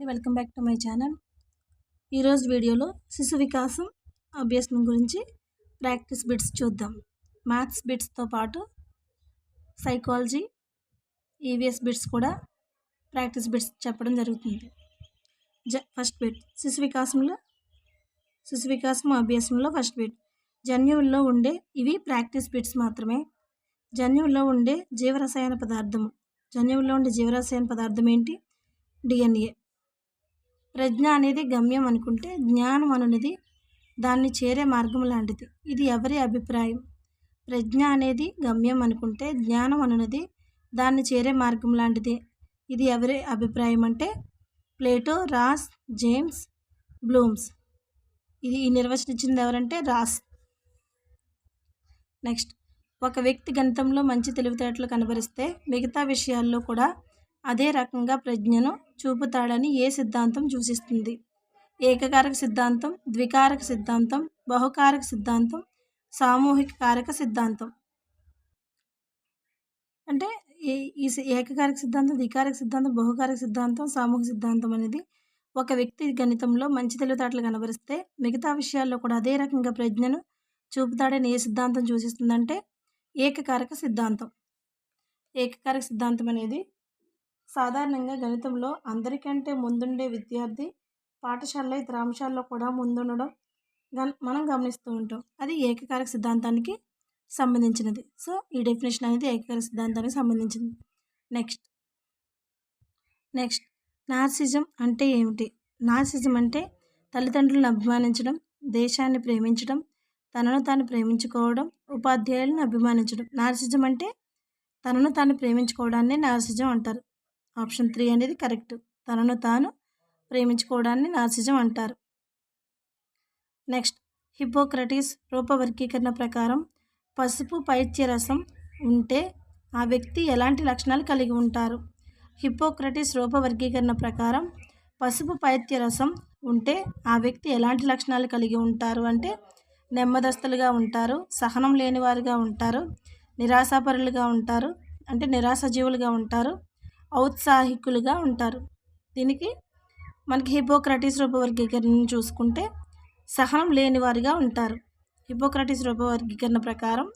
Welcome back to my channel. ఈరోజు వీడియోలో శిశు వికాసం అభ్యసనం గురించి ప్రాక్టీస్ బిట్స్ చూద్దాం. మ్యాథ్స్ బిట్స్తో పాటు సైకాలజీ, ఈవీఎస్ బిట్స్ కూడా ప్రాక్టీస్ బిట్స్ చెప్పడం జరుగుతుంది. ఫస్ట్ బిట్ శిశు వికాసం అభ్యాసంలో ఫస్ట్ బిట్. జన్యువుల్లో ఉండే ఇవి ప్రాక్టీస్ బిట్స్ మాత్రమే. జన్యువుల్లో ఉండే జీవరసాయన పదార్థం ఏంటి? డిఎన్ఏ. ప్రజ్ఞ అనేది గమ్యం అనుకుంటే జ్ఞానం అనున్నది దాన్ని చేరే మార్గం లాంటిది. ఇది ఎవరి అభిప్రాయం? ప్రజ్ఞ అనేది గమ్యం అనుకుంటే జ్ఞానం అనున్నది దాన్ని చేరే మార్గం లాంటిది. ఇది ఎవరి అభిప్రాయం అంటే ప్లేటో, రాస్, జేమ్స్, బ్లూమ్స్. ఈ నిర్వచనం ఇచ్చింది ఎవరంటే రాస్. నెక్స్ట్, ఒక వ్యక్తి గణితంలో మంచి తెలివితేటలు కనబరిస్తే మిగతా విషయాల్లో కూడా అదే రకంగా ప్రజ్ఞను చూపుతాడని ఏ సిద్ధాంతం సూచిస్తుంది? ఏకకారక సిద్ధాంతం, ద్వికారక సిద్ధాంతం, బహుకారక సిద్ధాంతం, సామూహిక కారక సిద్ధాంతం. అంటే ఈ ఏకకారక సిద్ధాంతం, ద్వికారక సిద్ధాంతం, బహుకారక సిద్ధాంతం, సామూహిక సిద్ధాంతం అనేది ఒక వ్యక్తి గణితంలో మంచి తెలివితేటలు కనబరిస్తే మిగతా విషయాల్లో కూడా అదే రకంగా ప్రజ్ఞను చూపుతాడని ఏ సిద్ధాంతం సూచిస్తుందంటే ఏకకారక సిద్ధాంతం. ఏకకారక సిద్ధాంతం అనేది సాధారణంగా గణితంలో అందరికంటే ముందుండే విద్యార్థి పాఠశాలలో ఇతర అంశాల్లో కూడా ముందుండడం మనం గమనిస్తూ ఉంటాం. అది ఏకకారక సిద్ధాంతానికి సంబంధించినది. సో ఈ డెఫినేషన్ అనేది ఏకకారక సిద్ధాంతానికి సంబంధించింది. నెక్స్ట్ నార్సిజం అంటే ఏమిటి? నార్సిజం అంటే తల్లిదండ్రులను అభిమానించడం, దేశాన్ని ప్రేమించడం, తనను తాను ప్రేమించుకోవడం, ఉపాధ్యాయులను అభిమానించడం. నార్సిజం అంటే తనను తాను ప్రేమించుకోవడాన్ని నార్సిజం అంటారు. ఆప్షన్ 3 అనేది కరెక్ట్. తనను తాను ప్రేమించుకోవడాన్ని నార్సిజం అంటారు. నెక్స్ట్, హిప్పోక్రటీస్ రూపవర్గీకరణ ప్రకారం పసుపు పైత్యరసం ఉంటే ఆ వ్యక్తి ఎలాంటి లక్షణాలు కలిగి ఉంటారు? హిప్పోక్రటీస్ రూపవర్గీకరణ ప్రకారం పసుపు పైత్యరసం ఉంటే ఆ వ్యక్తి ఎలాంటి లక్షణాలు కలిగి ఉంటారు అంటే నెమ్మదస్తులుగా ఉంటారు, సహనం లేనివారుగా ఉంటారు, నిరాశాపరులుగా ఉంటారు, అంటే నిరాశజీవులుగా ఉంటారు, ఔత్సాహికులుగా ఉంటారు. దీనికి మనకి హిప్పోక్రటీస్ రూపవర్గీకరణను చూసుకుంటే సహనం లేనివారుగా ఉంటారు. హిప్పోక్రటీస్ రూపవర్గీకరణ ప్రకారం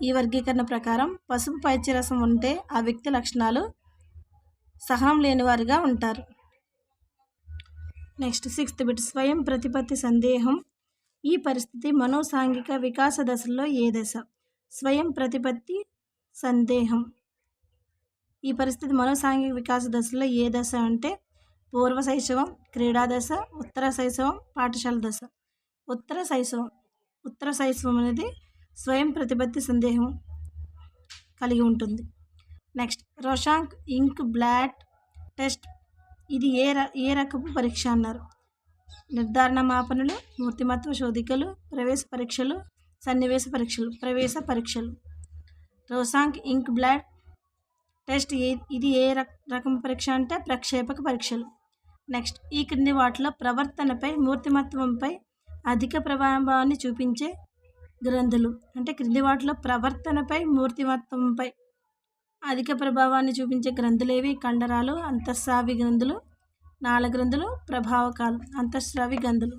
ఈ వర్గీకరణ ప్రకారం పసుపు పైత్యరసం ఉంటే ఆ వ్యక్తి లక్షణాలు సహనం లేనివారుగా ఉంటారు. నెక్స్ట్ 6th బిట్ స్వయం ప్రతిపత్తి సందేహం. ఈ పరిస్థితి మనోసాంఘిక వికాస దశల్లో ఏ దశ? స్వయం ప్రతిపత్తి సందేహం ఈ పరిస్థితి మనోసాంఘిక వికాస దశలో ఏ దశ అంటే పూర్వ శైశవం, క్రీడా దశ, ఉత్తర శైశవం, పాఠశాల దశ. ఉత్తర శైశవం అనేది స్వయం ప్రతిపత్తి సందేహం కలిగి ఉంటుంది. నెక్స్ట్, రోషాంక్ ఇంక్ బ్లాట్ టెస్ట్. ఇది ఏ రకపు పరీక్ష అన్నారు? నిర్ధారణ మాపనలు, మూర్తిమత్వ శోధికలు, ప్రవేశ పరీక్షలు, సన్నివేశ పరీక్షలు. ప్రవేశ పరీక్షలు. రోషాంక్ ఇంక్ బ్లాట్ టెస్ట్ ఇది ఏ రకం పరీక్ష అంటే ప్రక్షేపక పరీక్షలు. నెక్స్ట్, ఈ క్రింది వాటిలో ప్రవర్తనపై, మూర్తిమత్వంపై అధిక ప్రభావాన్ని చూపించే గ్రంథులు. అంటే క్రింది వాటిలో ప్రవర్తనపై, మూర్తిమత్వంపై అధిక ప్రభావాన్ని చూపించే గ్రంథులేవి? కండరాలు, అంతఃస్రావి గ్రంథులు, నాళగ్రంథులు, ప్రభావకాలు. అంతఃస్రావి గ్రంథులు.